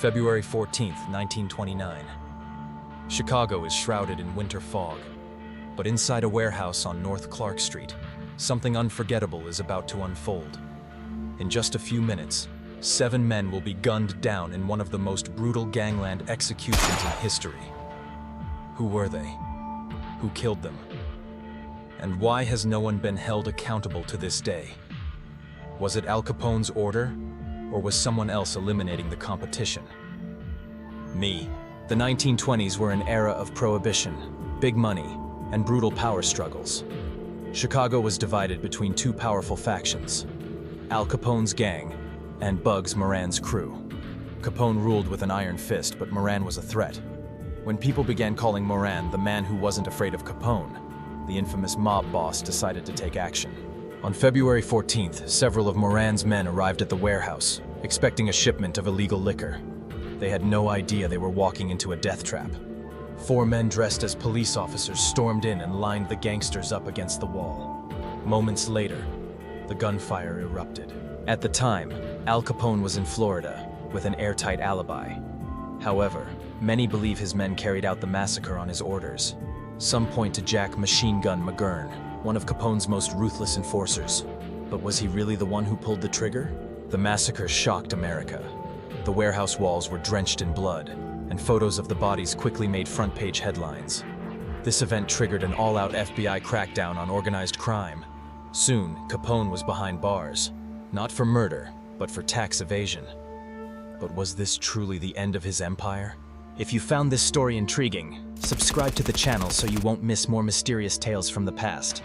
February 14th, 1929. Chicago is shrouded in winter fog, but inside a warehouse on North Clark Street, something unforgettable is about to unfold. In just a few minutes, 7 men will be gunned down in one of the most brutal gangland executions in history. Who were they? Who killed them? And why has no one been held accountable to this day? Was it Al Capone's order, or was someone else eliminating the competition? Me. The 1920s were an era of prohibition, big money, and brutal power struggles. Chicago was divided between 2 powerful factions, Al Capone's gang and Bugs Moran's crew. Capone ruled with an iron fist, but Moran was a threat. When people began calling Moran the man who wasn't afraid of Capone, the infamous mob boss decided to take action. On February 14th, several of Moran's men arrived at the warehouse, expecting a shipment of illegal liquor. They had no idea they were walking into a death trap. 4 men dressed as police officers stormed in and lined the gangsters up against the wall. Moments later, the gunfire erupted. At the time, Al Capone was in Florida with an airtight alibi. However, many believe his men carried out the massacre on his orders. Some point to Jack "Machine Gun" McGurn, one of Capone's most ruthless enforcers. But was he really the one who pulled the trigger? The massacre shocked America. The warehouse walls were drenched in blood, and photos of the bodies quickly made front-page headlines. This event triggered an all-out FBI crackdown on organized crime. Soon, Capone was behind bars, not for murder, but for tax evasion. But was this truly the end of his empire? If you found this story intriguing, subscribe to the channel so you won't miss more mysterious tales from the past.